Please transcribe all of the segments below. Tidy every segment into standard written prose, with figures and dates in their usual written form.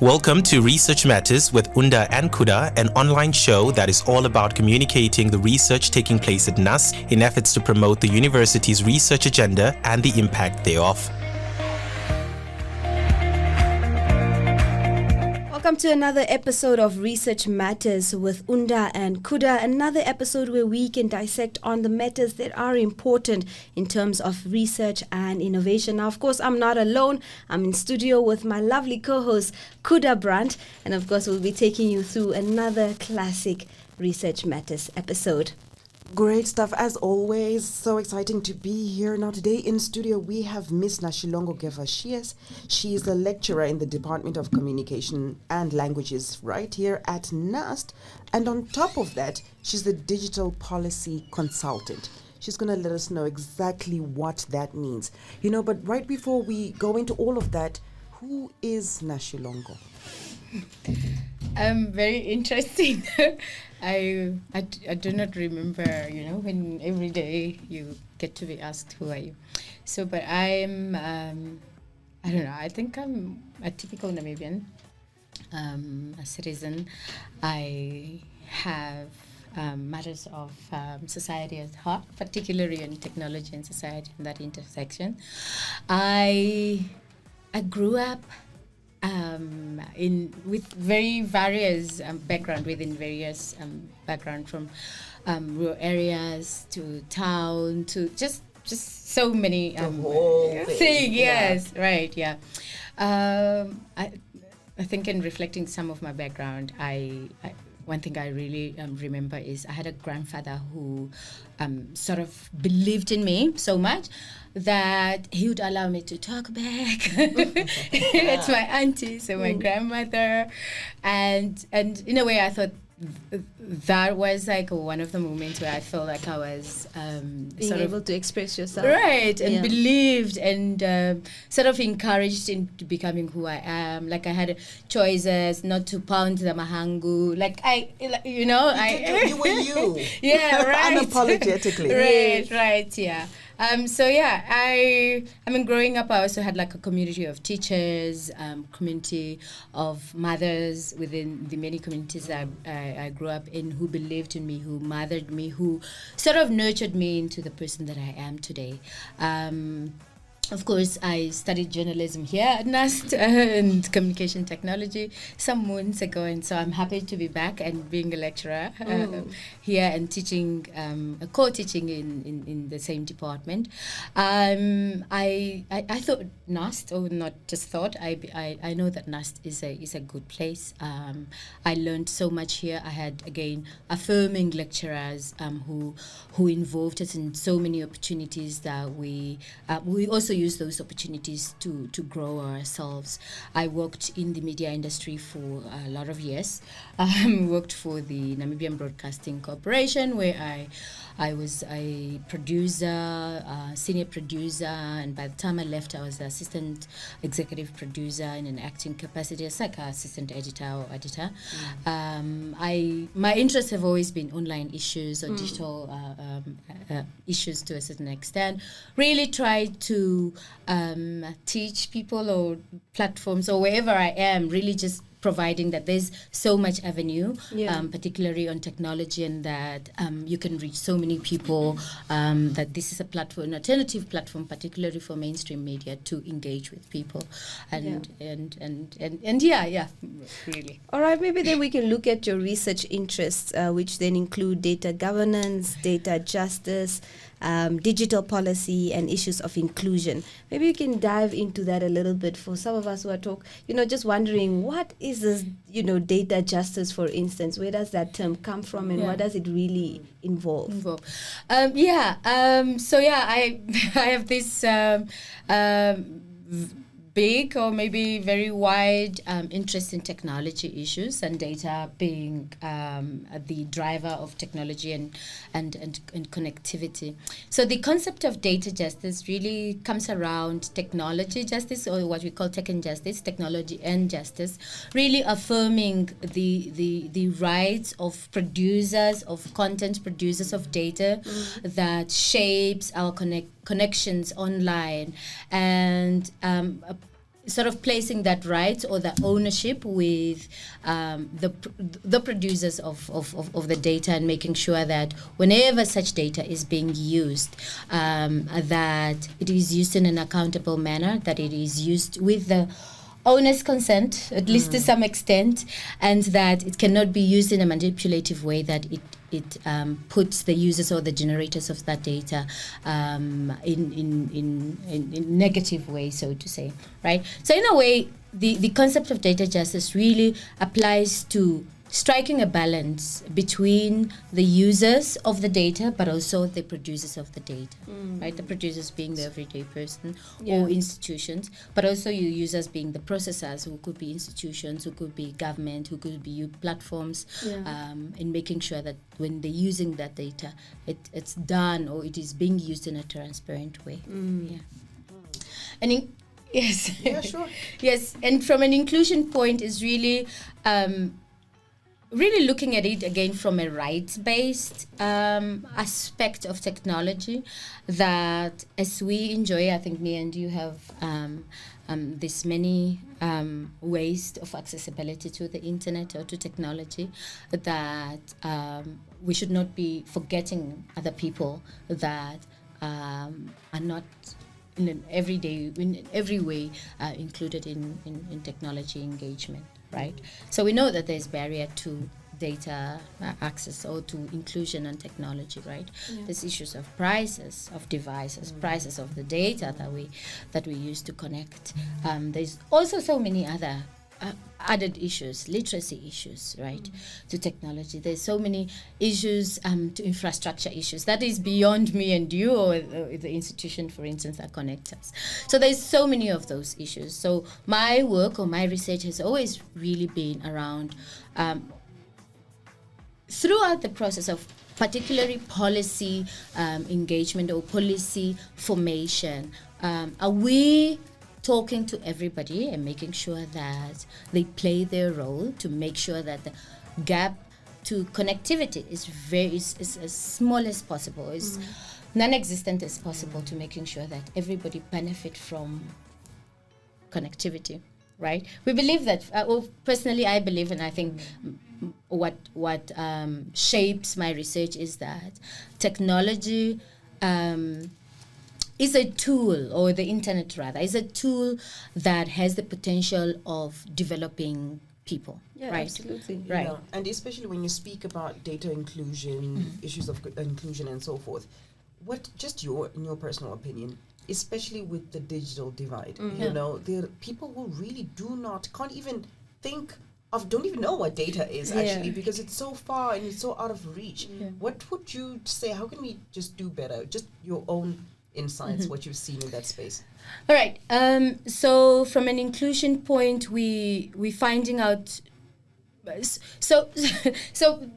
Welcome to Research Matters with Unda and Kuda, an online show that is all about communicating the research taking place at NUST in efforts to promote the university's research agenda and the impact thereof. Welcome to another episode of Research Matters with Unda and Kuda, another episode where we can dissect on the matters that are important in terms of research and innovation. Now, of course, I'm not alone. I'm in studio with my lovely co-host, Kuda Brandt, and of course, we'll be taking you through another classic Research Matters episode. Great stuff as always. So exciting to be here. Now today in studio we have Miss Nashilongo Gervasius. She is a lecturer in the Department of Communication and Languages right here at NUST. And on top of that, she's the digital policy consultant. She's going to let us know exactly what that means. But right before we go into all of that, who is Nashilongo? Very interesting. I do not remember, when every day you get to be asked, who are you? So, but I'm, I don't know, I think I'm a typical Namibian, a citizen. I have matters of society at heart, particularly in technology and society and that intersection. I grew up with very various background from rural areas to town to just so many things. Yes, yeah. Right, yeah. I think in reflecting some of my background, one thing I really remember is I had a grandfather who sort of believed in me so much that he would allow me to talk back. It's my auntie, so my grandmother. And in a way, I thought that was like one of the moments where I felt like I was being able to express yourself. Right, and believed and sort of encouraged into becoming who I am. Like I had choices not to pound the mahangu. You were you. Yeah, right. Unapologetically. Right, yeah. Growing up, I also had like a community of teachers, community of mothers within the many communities that I grew up in who believed in me, who mothered me, who sort of nurtured me into the person that I am today. Of course, I studied journalism here at NUST and communication technology some months ago, and so I'm happy to be back and being a lecturer here and teaching, co-teaching in the same department. I thought NUST, or not just thought, I know that NUST is a good place. I learned so much here. I had, again, affirming lecturers who involved us in so many opportunities that we also use those opportunities to grow ourselves. I worked in the media industry for a lot of years. Worked for the Namibian Broadcasting Corporation, where I was a producer, senior producer, and by the time I left, I was the assistant executive producer in an acting capacity, as like an assistant editor or editor. My interests have always been online issues or digital issues to a certain extent. Really try to teach people or platforms or wherever I am, really just providing that there's so much avenue, particularly on technology, and that you can reach so many people, that this is a platform, an alternative platform, particularly for mainstream media to engage with people. And really. All right, maybe then we can look at your research interests, which then include data governance, data justice, digital policy, and issues of inclusion. Maybe you can dive into that a little bit for some of us who are just wondering, what is this, data justice, for instance? Where does that term come from, and what does it really involve? I have this big or maybe very wide interest in technology issues, and data being the driver of technology and connectivity. So the concept of data justice really comes around technology justice, or what we call tech and justice, technology and justice, really affirming the rights of producers of content, producers of data that shapes our connections online, and sort of placing that right or the ownership with the producers of the data, and making sure that whenever such data is being used, that it is used in an accountable manner, that it is used with the owner's consent, at least to some extent, and that it cannot be used in a manipulative way that it puts the users or the generators of that data in negative way, so to say, right? So in a way, the concept of data justice really applies to striking a balance between the users of the data, but also the producers of the data, right? The producers being the everyday person or institutions, but also you users being the processors, who could be institutions, who could be government, who could be platforms, in making sure that when they're using that data, it's done or it is being used in a transparent way. And yes. Yeah, sure. Yes, and from an inclusion point is really really looking at it again from a rights-based aspect of technology, that as we enjoy, I think me and you have this many ways of accessibility to the internet or to technology, that we should not be forgetting other people that are not in every way included in technology engagement. Right, so we know that there's barrier to data access or to inclusion and technology. Right, there's issues of prices of devices, prices of the data that we use to connect. There's also so many other added issues, literacy issues, right, to technology. There's so many issues to infrastructure issues that is beyond me and you or the institution, for instance, that connects us. So there's so many of those issues. So my work or my research has always really been around throughout the process of particularly policy engagement or policy formation. Are we talking to everybody and making sure that they play their role to make sure that the gap to connectivity is as small as possible, is non-existent as possible, to making sure that everybody benefit from connectivity, right? We believe that, personally I believe, and I think what shapes my research is that technology is a tool, or the internet rather, is a tool that has the potential of developing people. Yeah, right? Absolutely. Right. Yeah. And especially when you speak about data inclusion, issues of inclusion and so forth, in your personal opinion, especially with the digital divide, you know, there are people who really can't even don't even know what data is actually, because it's so far and it's so out of reach. What would you say, how can we just do better? Just your own insights, what you've seen in that space. All right. So from an inclusion point, we finding out. So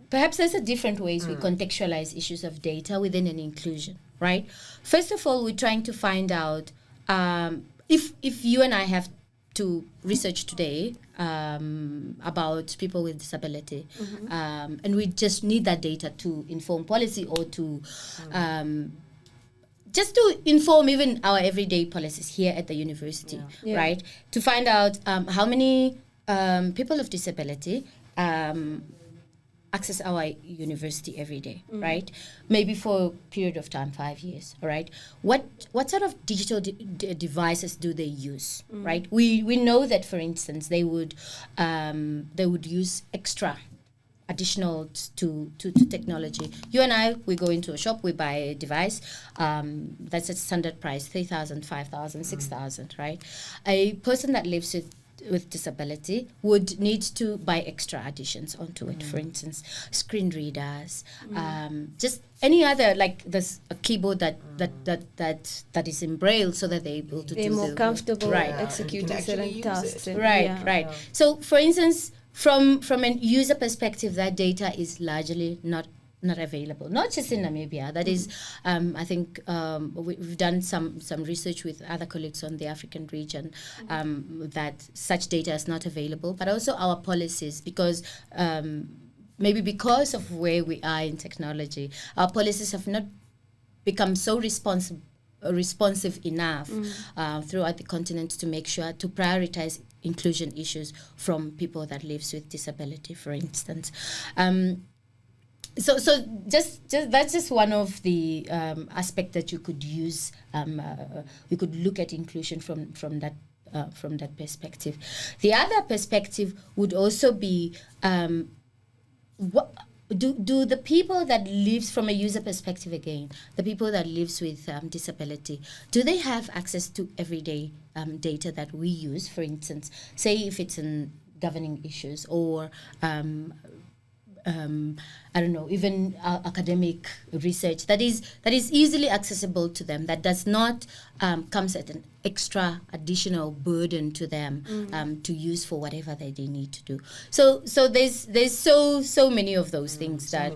perhaps there's a different ways we contextualize issues of data within an inclusion, right? First of all, we're trying to find out if you and I have to research today about people with disability, and we just need that data to inform policy or to just to inform even our everyday policies here at the university, right? To find out how many people of disability access our university every day, right? Maybe for a period of time, 5 years, all right? What sort of digital devices do they use, right? We know that, for instance, they would use additional to technology. You and I, we go into a shop, we buy a device, that's a standard price, 3,000, 5,000, 6,000, right? A person that lives with disability would need to buy extra additions onto it. For instance, screen readers, just any other, like there's a keyboard that is in braille, so that they're able to be more comfortable executing certain tasks. Right. So, for instance, from a user perspective, that data is largely not available, not just in Namibia. That is, I think we've done some research with other colleagues on the African region, that such data is not available, but also our policies, because maybe because of where we are in technology, our policies have not become so responsive responsive enough throughout the continent to make sure to prioritize inclusion issues from people that lives with disability, for instance. So just that's just one of the aspect that you could use. You could look at inclusion from that perspective. The other perspective would also be what do the people that lives from a user perspective again, the people that lives with disability, do they have access to everyday data that we use? For instance, say if it's in governing issues or I don't know, even academic research that is easily accessible to them, that does not comes at an extra additional burden to them to use for whatever that they need to do. So there's so many of those things that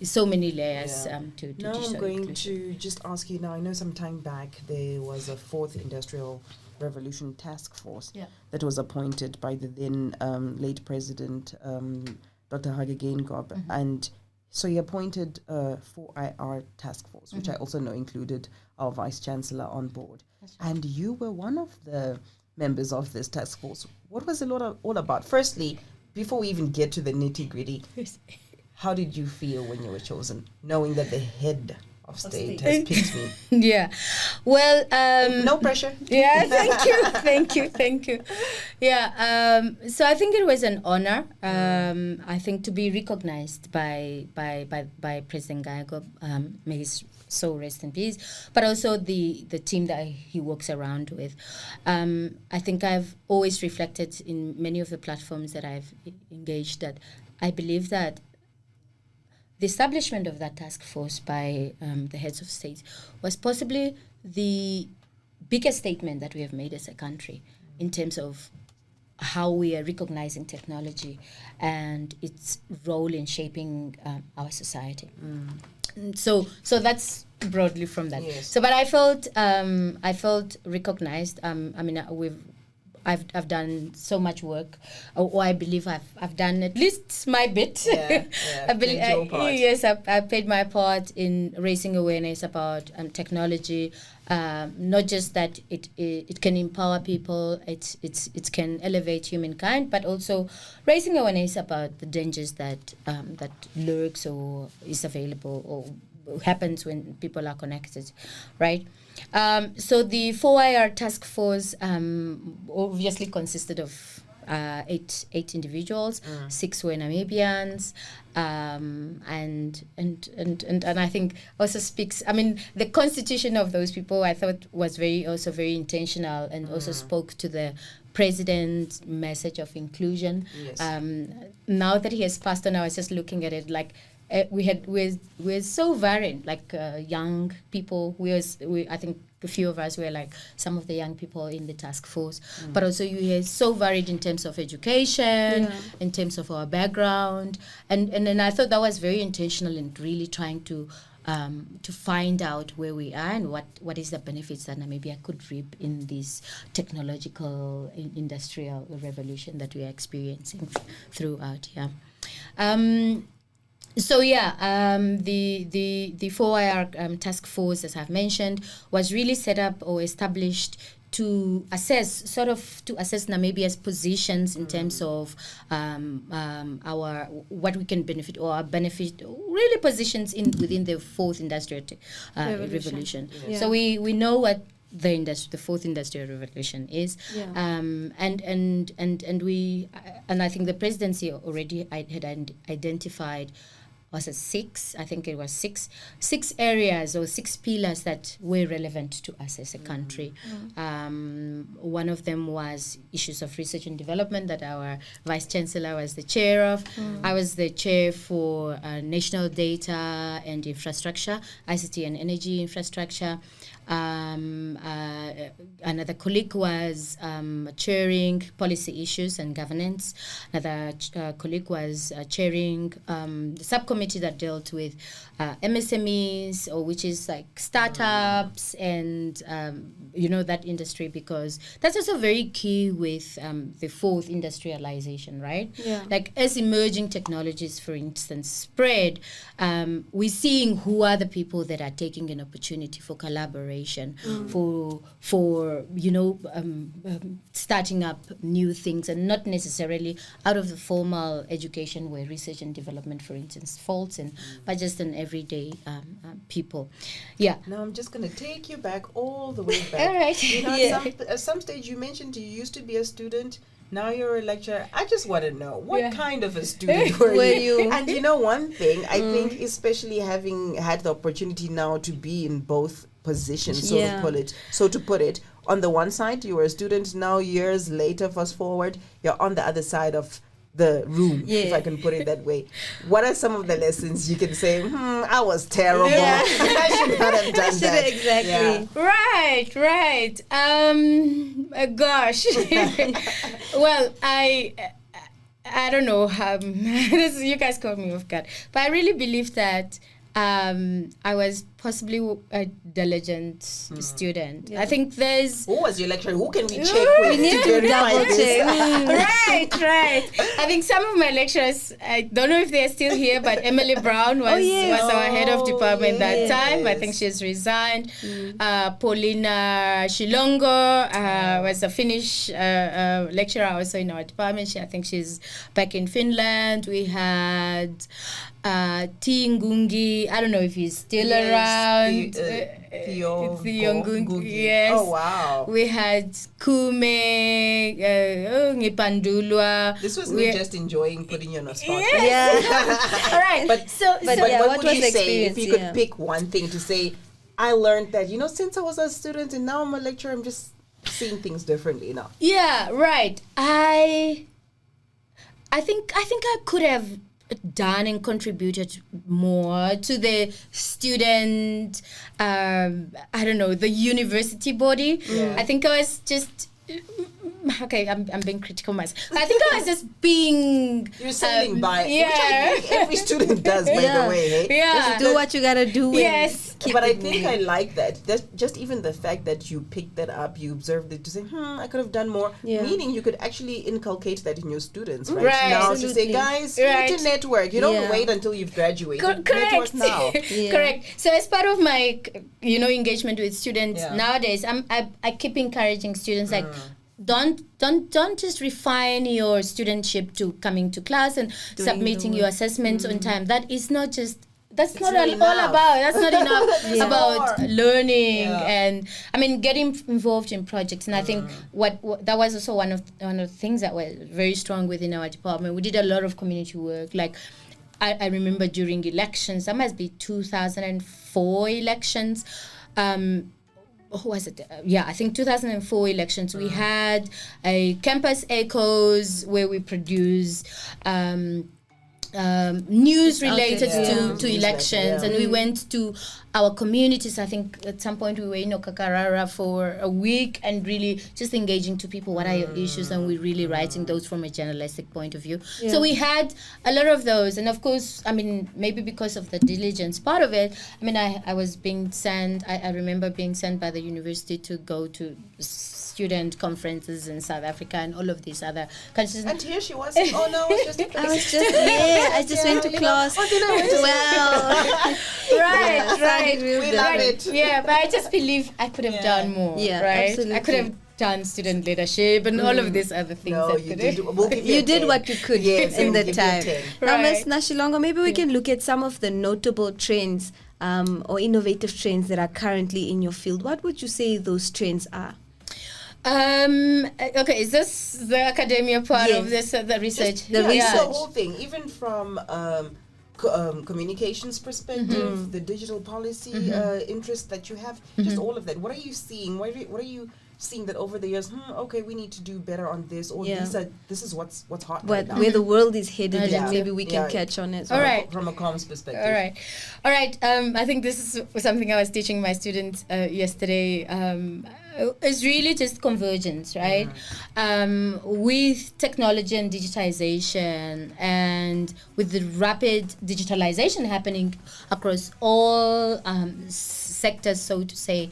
so many layers to now digital I'm going inclusion. to just ask you now. I know some time back there was a fourth industrial revolution task force that was appointed by the then late president Dr. Hage Geingob, and so he appointed 4IR task force, which I also know included our vice chancellor on board. Right. And you were one of the members of this task force. What was it all about? Firstly, before we even get to the nitty-gritty, how did you feel when you were chosen, knowing that the head of state has picked me? Yeah, well, no pressure. Yeah, thank you. Yeah, so I think it was an honor. I think to be recognized by President Geingob, may his soul rest in peace, but also the team that he works around with. I think I've always reflected in many of the platforms that I've engaged that I believe that the establishment of that task force by the heads of state was possibly the biggest statement that we have made as a country in terms of how we are recognizing technology and its role in shaping our society. So that's broadly from that. Yes. So, but I felt recognized. I mean, I've done so much work, or I believe I've done at least my bit. Yes, I played my part in raising awareness about technology. Not just that it can empower people, it can elevate humankind, but also raising awareness about the dangers that lurks or is available or happens when people are connected, right? So the 4IR task force obviously consisted of 8 individuals, 6 were Namibians, and I think also speaks. I mean, the constitution of those people I thought was very intentional and also spoke to the president's message of inclusion. Yes. Now that he has passed on, I was just looking at it like. We're so varied, like young people. I think a few of us were like some of the young people in the task force, but also you are so varied in terms of education, in terms of our background, and I thought that was very intentional in really trying to find out where we are and what is the benefits that Namibia could reap in this technological industrial revolution that we are experiencing throughout. So the 4IR task force, as I've mentioned, was really set up or established to assess Namibia's positions in terms of our what we can benefit or our benefit, really positions within the fourth industrial revolution. Yeah. So we know what the fourth industrial revolution is, and I think the presidency already had identified. Was it 6? I think it was 6 areas or 6 pillars that were relevant to us as a country. One of them was issues of research and development that our vice chancellor was the chair of. I was the chair for national data and infrastructure, ICT and energy infrastructure. Another colleague was chairing policy issues and governance. Another colleague was chairing the subcommittee that dealt with MSMEs, or which is like startups and that industry, because that's also very key with the fourth industrialization, right? Yeah. Like as emerging technologies, for instance, spread, we're seeing who are the people that are taking an opportunity for collaboration inspiration for starting up new things, and not necessarily out of the formal education where research and development, for instance, falls in, but just an everyday people. Yeah. Now I'm just going to take you back all the way back. All right. At some stage you mentioned you used to be a student. Now you're a lecturer. I just want to know, what kind of a student were you? And one thing, I think, especially having had the opportunity now to be in both positions, so to put it, on the one side, you were a student. Now, years later, fast forward, you're on the other side of the room, if I can put it that way. What are some of the lessons you can say, I was terrible. I should not have done that. Exactly. Yeah. Right. Gosh. Well, I don't know. You guys caught me off guard. But I really believe that I was possibly a diligent student. I think there's... Who was your lecturer? Who can we check with? We need to double check. Right. I think some of my lecturers, I don't know if they're still here, but Emily Brown was our head of department that time. I think she's resigned. Paulina Shilongo was a Finnish lecturer also in our department. I think she's back in Finland. We had T. Ngungi. I don't know if he's still around. Theo Ngungi. Yes. Oh, wow. We had Kume, Ngipandulwa. This was me just enjoying putting you on a spot. Yes. Yeah. All right. But what would you say if you could pick one thing to say, I learned that, since I was a student and now I'm a lecturer, I'm just seeing things differently now. Yeah, right. I think I could have done and contributed more to the student, the university body. Yeah. I think I was just... Okay, I'm being critical myself. I think I was just being... You're sailing by, which I think every student does, by the way. Hey? Yeah. Just do what you gotta do. Yes. But I think I like that. That's just even the fact that you picked that up, you observed it to say, I could have done more. Yeah. Meaning you could actually inculcate that in your students, right? Now to say, guys, you need to network. You don't wait until you've graduated. Correct. Network now. Correct. So as part of my, engagement with students nowadays, I keep encouraging students like, don't just refine your studentship to coming to class and submitting your assessments on time. That is not just... That's not all about. That's not enough about learning and getting involved in projects. And I think what that was also one of the things that was very strong within our department. We did a lot of community work. Like I remember during elections, that must be 2004 elections. Who was it? I think 2004 elections. We had a campus echoes where we produce news related to elections, and we went to our communities. I think at some point we were in Okakarara for a week and really just engaging to people, what are your issues, and we're really writing those from a journalistic point of view. So we had a lot of those, and of course, maybe because of the diligence part of it, I was being sent, I remember being sent by the university to go to student conferences in South Africa and all of these other countries. And here she was saying, I just went to class. Right. We love it. Yeah, but I just believe I could have done more. Yeah, right? Absolutely. I could have done student leadership and all of these other things. No, you did. We'll give you did what you could in the time. Now, Ms. Nashilongo, maybe we can look at some of the notable trends or innovative trends that are currently in your field. What would you say those trends are? Okay, is this the academia part of this, the research? The whole thing, even from communications perspective, the digital policy interest that you have, just all of that. What are you seeing? What are you seeing that over the years? Okay, we need to do better on this, or this is what's hot right now. Where the world is headed, and maybe we can catch on it. All right, from a comms perspective. All right. I think this is something I was teaching my students yesterday. It's really just convergence, right? With technology and digitization, and with the rapid digitalization happening across all sectors, so to say,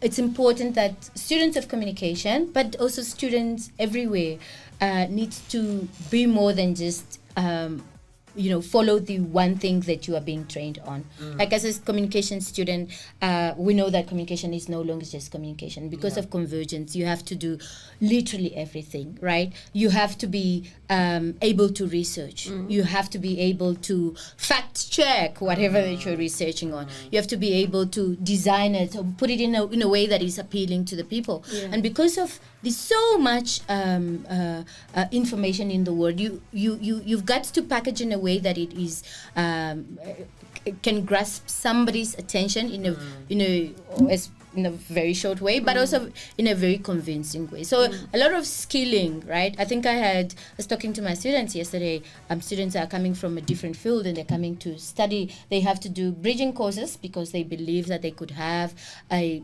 it's important that students of communication, but also students everywhere, need to be more than just follow the one thing that you are being trained on. Like as a communication student, we know that communication is no longer just communication. Because of convergence, you have to do literally everything, right? You have to be able to research. You have to be able to fact check whatever that you're researching on. You have to be able to design it or put it in a way that is appealing to the people. And because of there's so much information in the world, you've got to package in a way that it is can grasp somebody's attention in a very short way, but also in a very convincing way. So a lot of skilling, right? I think I was talking to my students yesterday. Students are coming from a different field and they're coming to study. They have to do bridging courses because they believe that they could have a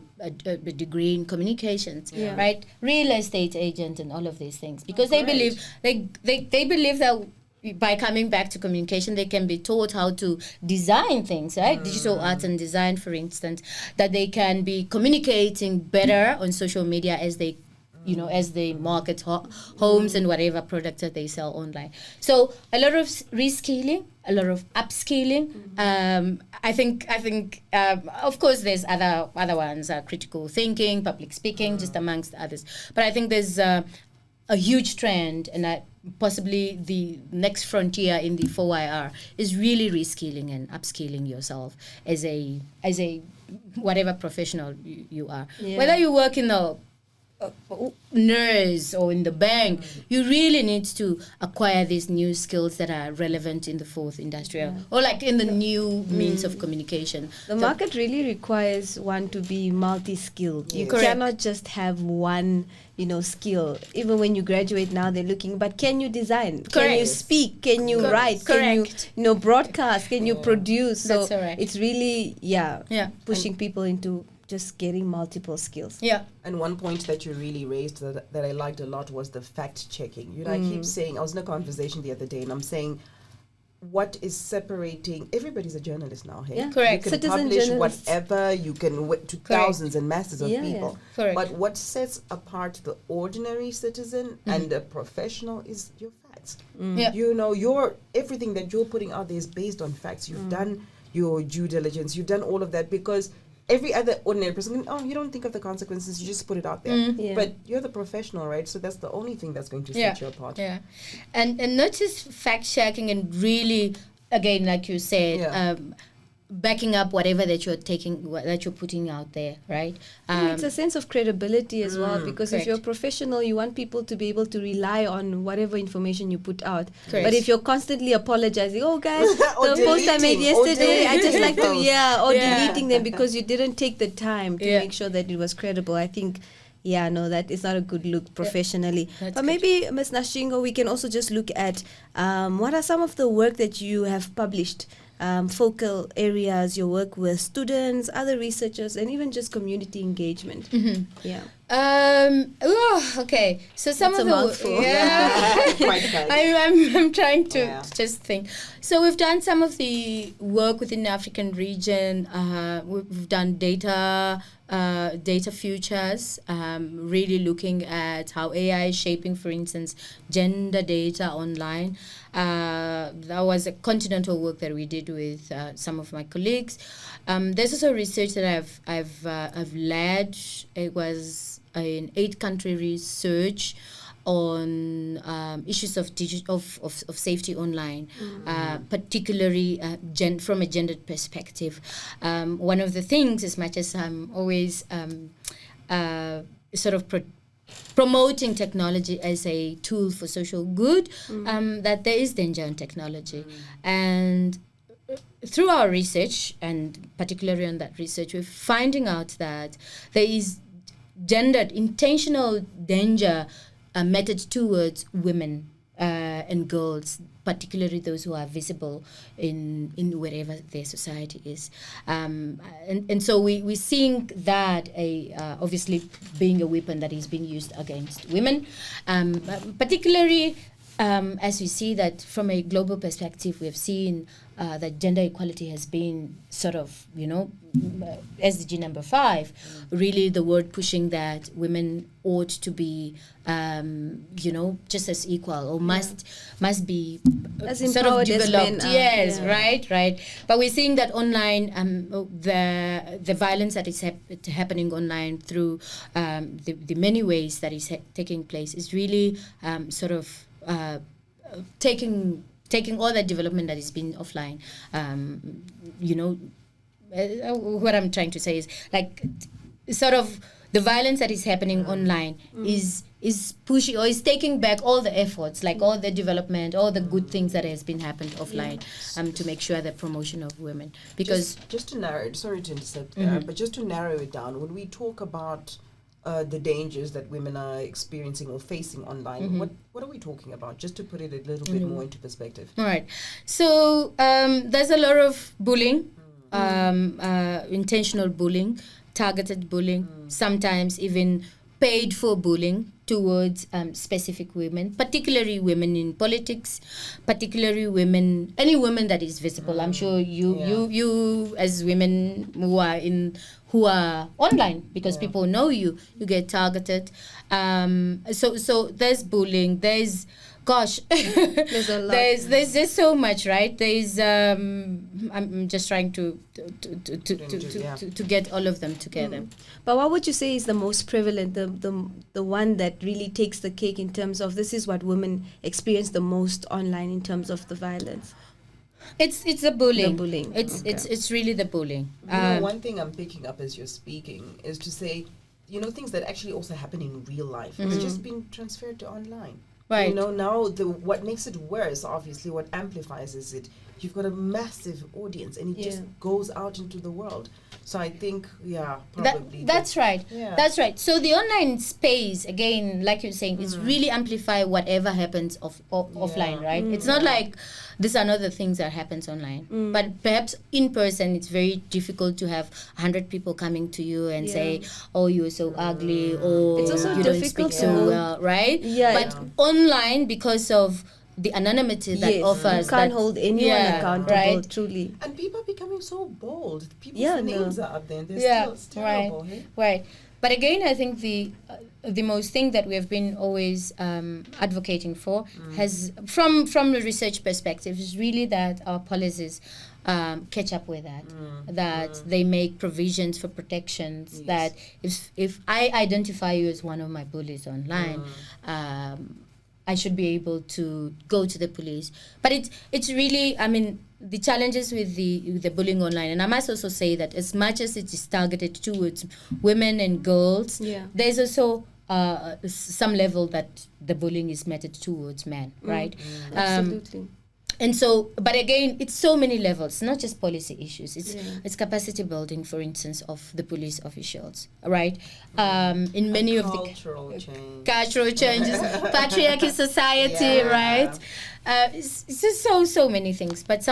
degree in communications, right? Real estate agent and all of these things, because they believe they believe that by coming back to communication, they can be taught how to design things, right? Digital art and design, for instance, that they can be communicating better on social media as they market homes and whatever products that they sell online. So a lot of reskilling, a lot of upskilling. I think of course there's other ones, critical thinking, public speaking, just amongst others. But I think there's a huge trend, and possibly the next frontier in the 4IR is really reskilling and upskilling yourself as a whatever professional you are. Whether you work in the nurse or in the bank, you really need to acquire these new skills that are relevant in the fourth industrial or like in the new means of communication. The market really requires one to be multi-skilled. You Correct. cannot just have one skill. Even when you graduate now, they're looking, but can you design? Can you speak? Can you write? Correct. Can you broadcast? Can you produce? So That's all right. it's really pushing people into just getting multiple skills. And one point that you really raised that I liked a lot was the fact checking. I keep saying, I was in a conversation the other day and I'm saying, what is separating, everybody's a journalist now, hey? Correct. You can Citizen publish journalists. whatever, you can to thousands and masses of people. Correct. But what sets apart the ordinary citizen and the professional is your facts. Everything that you're putting out there is based on facts. You've done your due diligence, you've done all of that, because every other ordinary person, you don't think of the consequences, you just put it out there. But you're the professional, right? So that's the only thing that's going to set you apart. And not just fact checking and really, again, like you said, backing up whatever that you're putting out there, right? It's a sense of credibility as well, because if you're a professional, you want people to be able to rely on whatever information you put out. Correct. But if you're constantly apologizing, guys, the post I made yesterday, I just like to, deleting them because you didn't take the time to make sure that it was credible. I think, that is not a good look professionally. But maybe, Ms. Nashilongo, we can also just look at what are some of the work that you have published, focal areas, your work with students, other researchers, and even just community engagement. Okay. So some That's of a mouthful. I'm trying to just think. So we've done some of the work within the African region. We've done data futures, really looking at how AI is shaping, for instance, gender data online. That was a continental work that we did with some of my colleagues. There's also research that I've led. It was an 8-country research on issues of safety online, particularly from a gendered perspective. One of the things, as much as I'm always sort of promoting technology as a tool for social good, that there is danger in technology. And through our research, and particularly on that research, we're finding out that there is gendered intentional danger meted towards women and girls, particularly those who are visible in wherever their society is. And so we're seeing that obviously being a weapon that is being used against women, particularly as we see that from a global perspective, we've seen that gender equality has been sort of, SDG number 5, really the word pushing that women ought to be, just as equal or must be as sort of empowered as developed. men are. Yes, Yeah. right. But we're seeing that online, the violence that is happening online through the many ways that is taking place is really sort of taking all that development that has been offline. What I'm trying to say is like sort of the violence that is happening online is pushing or is taking back all the efforts, like all the development, all the good things that has been happened offline, to make sure the promotion of women. Because just to narrow, sorry to intercept, but just to narrow it down, when we talk about the dangers that women are experiencing or facing online, what are we talking about? Just to put it a little bit more into perspective. All right. So there's a lot of bullying, intentional bullying, targeted bullying, sometimes even paid for bullying towards specific women, particularly women in politics, particularly women, any woman that is visible. I'm sure you as women who are online, because people know you get targeted. So there's bullying, there's There's a lot. there's just so much, right? There's I'm just trying to get all of them together. But what would you say is the most prevalent, the one that really takes the cake in terms of this is what women experience the most online in terms of the violence? It's the bullying. The bullying. It's really the bullying. One thing I'm picking up as you're speaking is to say, things that actually also happen in real life. It's just been transferred to online. Right. Now what makes it worse, obviously, what amplifies is it. You've got a massive audience, and it just goes out into the world. So I think, probably. That's right. Yeah. That's right. So the online space, again, like you're saying, is really amplify whatever happens offline, right? It's not like these are not the things that happens online. But perhaps in person, it's very difficult to have 100 people coming to you and say, oh, you're so ugly, or it's also you don't difficult speak so well, right? Yeah. But online, because of the anonymity that offers, you can't hold anyone accountable, right? Truly. And people are becoming so bold. People's names are up there, and they're still terrible. Right, right. But again, I think the most thing that we have been always advocating for has, from the research perspective, is really that our policies catch up with that. That they make provisions for protections. That if I identify you as one of my bullies online, I should be able to go to the police. But it's really, I mean, the challenges with the bullying online, and I must also say that as much as it is targeted towards women and girls, there's also some level that the bullying is meted towards men, right? Absolutely. And so, but again, it's so many levels, not just policy issues. It's capacity building, for instance, of the police officials, right? In many of the cultural changes, patriarchy society, right? It's just so many things. But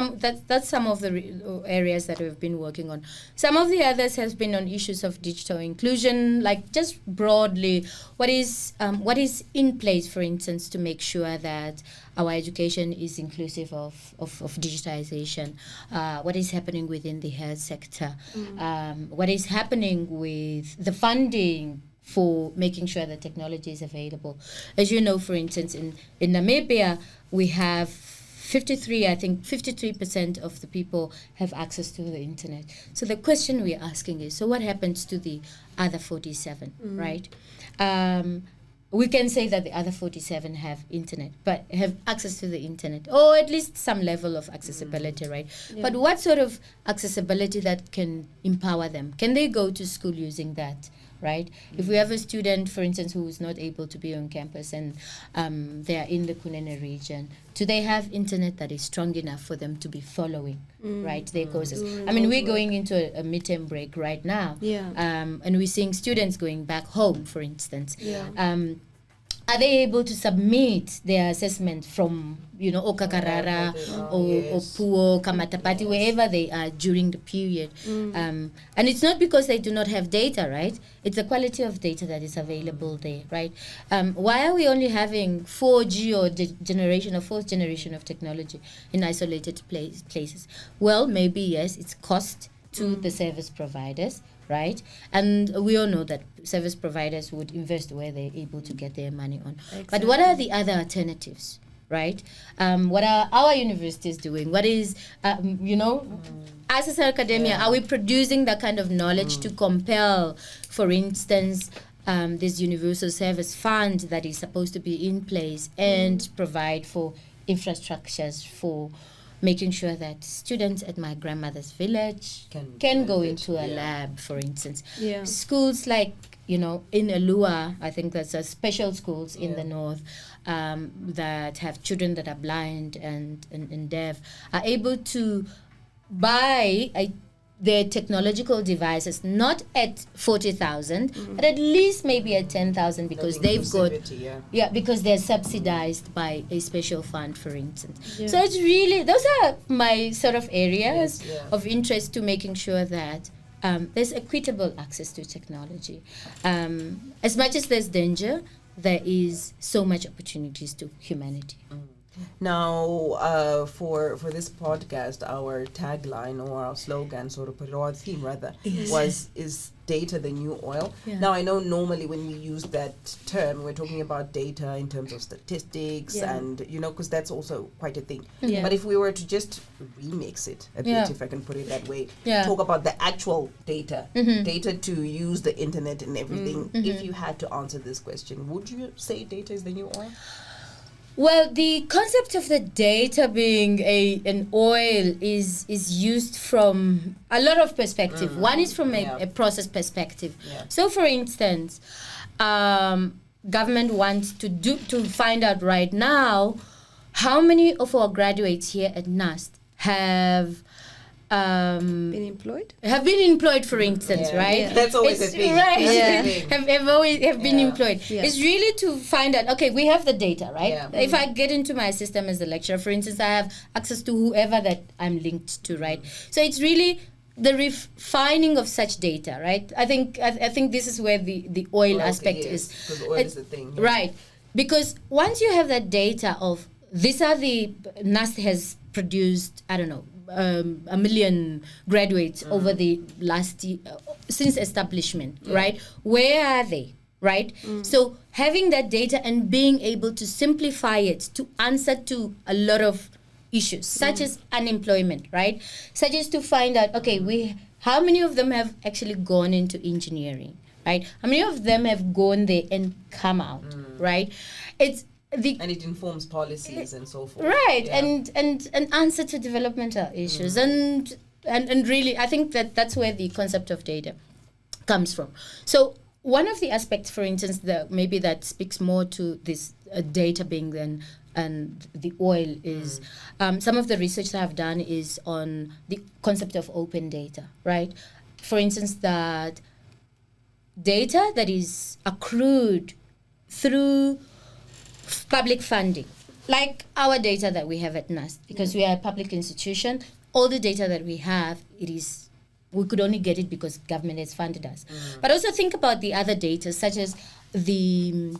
that's some of the areas that we've been working on. Some of the others has been on issues of digital inclusion, like just broadly, what is in place, for instance, to make sure that our education is inclusive of digitization, what is happening within the health sector, what is happening with the funding for making sure that technology is available. As you know, for instance, in Namibia, we have 53% of the people have access to the internet. So the question we're asking is, so what happens to the other 47, right? We can say that the other 47 have internet, but have access to the internet, or at least some level of accessibility, right? But what sort of accessibility that can empower them? Can they go to school using that, right? If we have a student, for instance, who is not able to be on campus and they are in the Kunene region, do they have internet that is strong enough for them to be following, right, their courses? I mean, we're going into a midterm break right now, and we're seeing students going back home, for instance. are they able to submit their assessment from, Okakarara or Puo, Kamatapati, wherever they are during the period? And it's not because they do not have data, right? It's the quality of data that is available there, right? Why are we only having 4G or fourth generation of technology in isolated places? Well, maybe, yes, it's cost to the service providers, right? And we all know that service providers would invest where they're able to get their money on. Exactly. But what are the other alternatives, right? What are our universities doing? What is, as an academia, are we producing that kind of knowledge to compel, for instance, this universal service fund that is supposed to be in place and provide for infrastructures for making sure that students at my grandmother's village can go into a lab, for instance. Yeah. Schools like, in Elua, I think that's a special schools in the north that have children that are blind and deaf, are able to buy their technological devices, not at 40,000, but at least maybe at 10,000 because they've got, because they're subsidized by a special fund, for instance. Yeah. So it's really, those are my sort of areas of interest to making sure that there's equitable access to technology. As much as there's danger, there is so much opportunities to humanity. Now, for this podcast, our tagline or our slogan, sort of put it, or our theme rather, is data the new oil. Yeah. Now, I know normally when we use that term, we're talking about data in terms of statistics and, because that's also quite a thing. Yeah. But if we were to just remix it a bit, if I can put it that way, talk about the actual data, data to use the internet and everything, if you had to answer this question, would you say data is the new oil? Well, the concept of the data being an oil is used from a lot of perspective. One is from a process perspective. Yeah. So, for instance, government wants to find out right now how many of our graduates here at NUST have been employed? Have been employed, for instance, right? Yeah. That's always a thing. Right. Have been employed. Yeah. It's really to find out, okay, we have the data, right? Yeah. If I get into my system as a lecturer, for instance, I have access to whoever that I'm linked to, right? So it's really the refining of such data, right? I think this is where the oil aspect is. Because oil is the thing. Yeah. Right. Because once you have that data of, these are the, NUST has produced, I don't know, 1 million graduates over the last year, since establishment, right? Where are they, right? So having that data and being able to simplify it to answer to a lot of issues, such as unemployment, right? Such as to find out, okay, how many of them have actually gone into engineering, right? How many of them have gone there and come out, right? And it informs policies and so forth. Right, and answer to developmental issues. And really, I think that's where the concept of data comes from. So one of the aspects, for instance, maybe that speaks more to this data being then and the oil is, some of the research that I've done is on the concept of open data, right? For instance, that data that is accrued through public funding, like our data that we have at NUST, because we are a public institution, all the data that we have, we could only get it because government has funded us. But also think about the other data, such as the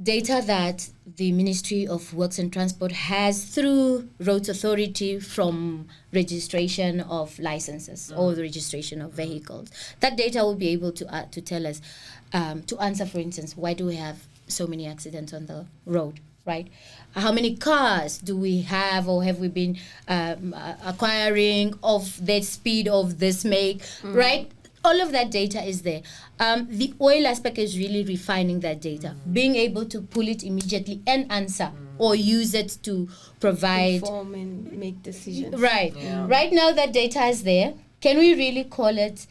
data that the Ministry of Works and Transport has through Roads Authority from registration of licenses or the registration of vehicles. That data will be able to tell us, to answer, for instance, why do we have so many accidents on the road, right? How many cars do we have or have we been acquiring of the speed of this make, right? All of that data is there. The oil aspect is really refining that data, being able to pull it immediately and answer or use it to provide... Inform and make decisions. Right. Yeah. Right now that data is there. Can we really call it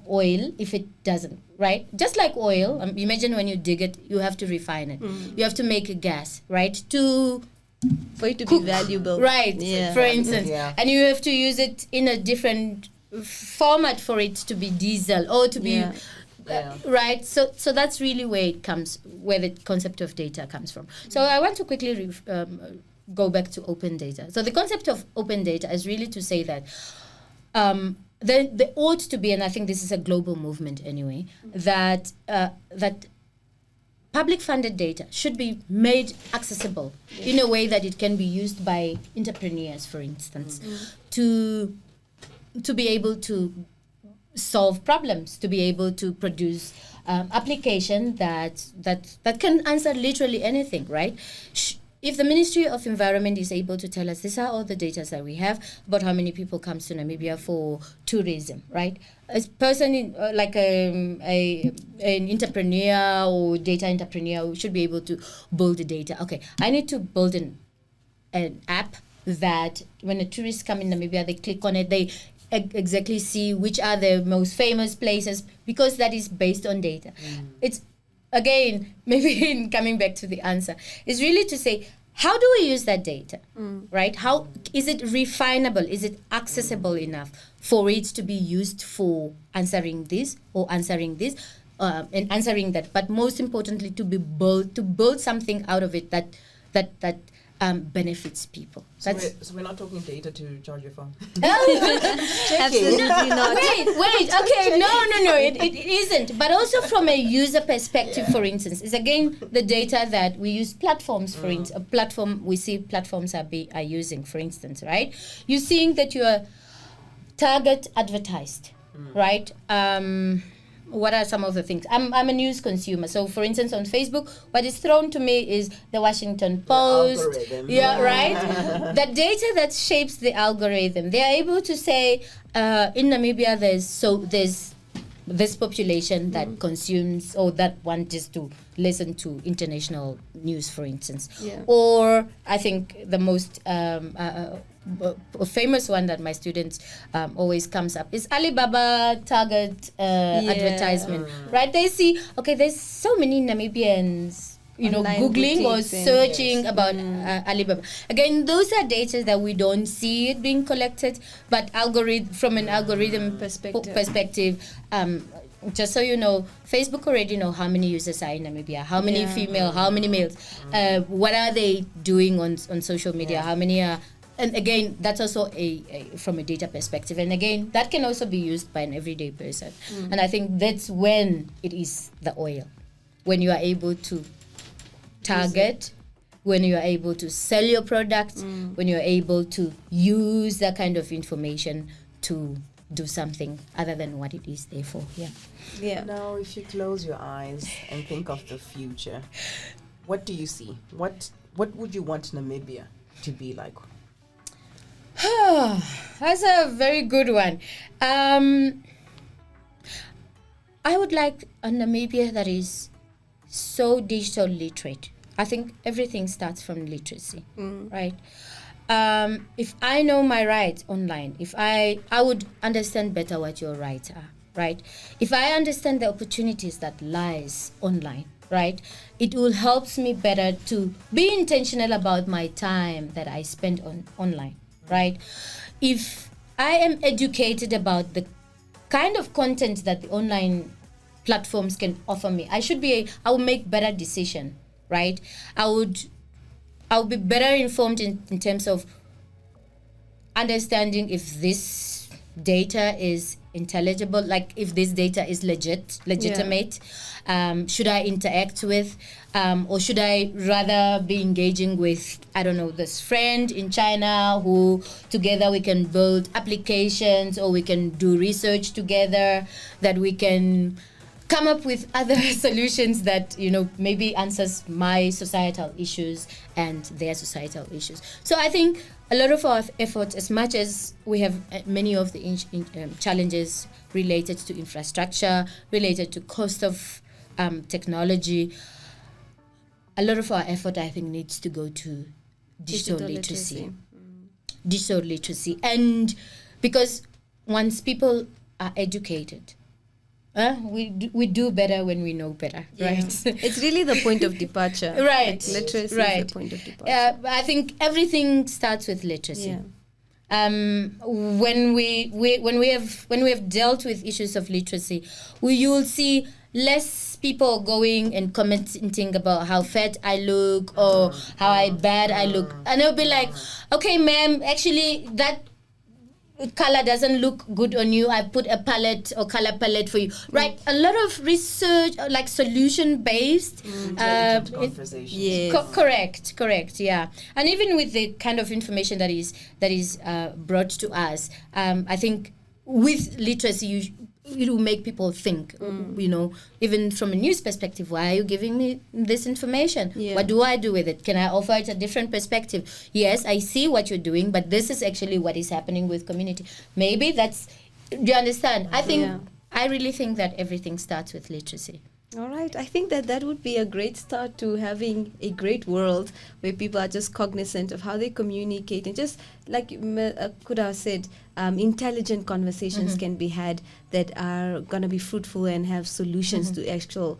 oil if it doesn't, right? Just like oil, imagine when you dig it, you have to refine it. You have to make a gas, right? For it to be valuable. Right, for instance. Yeah. And you have to use it in a different format for it to be diesel or to be Right. So that's really where the concept of data comes from. So I want to quickly go back to open data. So the concept of open data is really to say that there ought to be, and I think this is a global movement anyway, that public funded data should be made accessible in a way that it can be used by entrepreneurs, for instance, to be able to solve problems, to be able to produce application that can answer literally anything, right? If the Ministry of Environment is able to tell us these are all the data that we have about how many people comes to Namibia for tourism, right? A person like an entrepreneur or data entrepreneur should be able to build the data. Okay, I need to build an app that when a tourist come in Namibia, they click on it, they exactly see which are the most famous places, because that is based on data. It's, again, maybe in coming back to the answer, is really to say, how do we use that data, right? How is it refinable? Is it accessible enough for it to be used for answering this or answering this and answering that? But most importantly, to build something out of it that benefits people. So we're not talking data to charge your phone. Absolutely not. Wait. Okay, no. It isn't. But also from a user perspective, for instance, is again the data that we use platforms. For instance, a platform we see platforms are using. For instance, right? You're seeing that you are target advertised, right? What are some of the things? I'm a news consumer. So, for instance, on Facebook, what is thrown to me is the Washington Post. Right? The data that shapes the algorithm. They are able to say, in Namibia, there's this population that consumes or that wants to listen to international news, for instance. Or I think the most a famous one that my students always comes up is Alibaba target advertisement, right? They see, okay, there's so many Namibians, Googling or searching about Alibaba. Again, those are data that we don't see it being collected, but from an algorithm perspective, just so you know, Facebook already know how many users are in Namibia, how many female, how many males, what are they doing on social media, how many are. And again, that's also from a data perspective. And again, that can also be used by an everyday person. And I think that's when it is the oil. When you are able to target, when you are able to sell your product, when you are able to use that kind of information to do something other than what it is there for. Now, if you close your eyes and think of the future, what do you see? What would you want Namibia to be like? That's a very good one. I would like a Namibia that is so digital literate. I think everything starts from literacy, right? If I know my rights online, if I would understand better what your rights are, right? If I understand the opportunities that lies online, right? It will help me better to be intentional about my time that I spend online. Right? If I am educated about the kind of content that the online platforms can offer me, I will make better decision, right? I'll be better informed in terms of understanding if this data is intelligible, like if this data is legitimate, should I interact with, or should I rather be engaging with, I don't know, this friend in China who together we can build applications, or we can do research together, that we can come up with other solutions that, maybe answers my societal issues and their societal issues. So I think a lot of our efforts, as much as we have many of the challenges related to infrastructure, related to cost of technology, a lot of our effort, I think, needs to go to digital literacy. Digital literacy. And because once people are educated, we do better when we know better, right? It's really the point of departure. Right. Like literacy is the point of departure. I think everything starts with literacy. when we have dealt with issues of literacy, you'll see less people going and commenting about how fat I look or how bad I look, and they'll be like, okay, ma'am, actually that color doesn't look good on you. I put a palette or color palette for you. Right? A lot of research, like solution based conversation. Yes. Correct. Yeah. And even with the kind of information that is brought to us, I think with literacy, it will make people think, even from a news perspective, why are you giving me this information? Yeah. What do I do with it? Can I offer it a different perspective? Yes, I see what you're doing, but this is actually what is happening with community. Maybe that's, do you understand? I really think that everything starts with literacy. All right. I think that would be a great start to having a great world where people are just cognizant of how they communicate, and just like Kuda said, intelligent conversations can be had that are going to be fruitful and have solutions to actual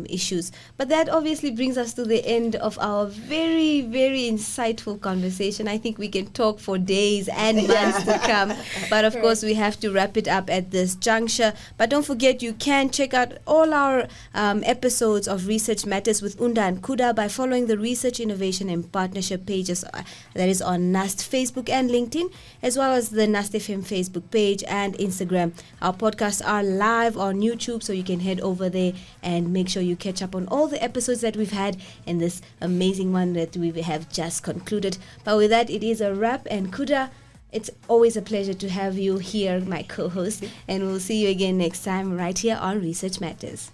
issues. But that obviously brings us to the end of our very, very insightful conversation. I think we can talk for days and months to come. But of course, we have to wrap it up at this juncture. But don't forget, you can check out all our episodes of Research Matters with Unda and Kuda by following the Research, Innovation and Partnership pages that is on NUST Facebook and LinkedIn, as well as the NUST FM Facebook page and Instagram. Our podcasts are live on YouTube, so you can head over there and make sure you catch up on all the episodes that we've had and this amazing one that we have just concluded. But with that, it is a wrap. And Kuda, it's always a pleasure to have you here, my co-host, and we'll see you again next time right here on Research Matters.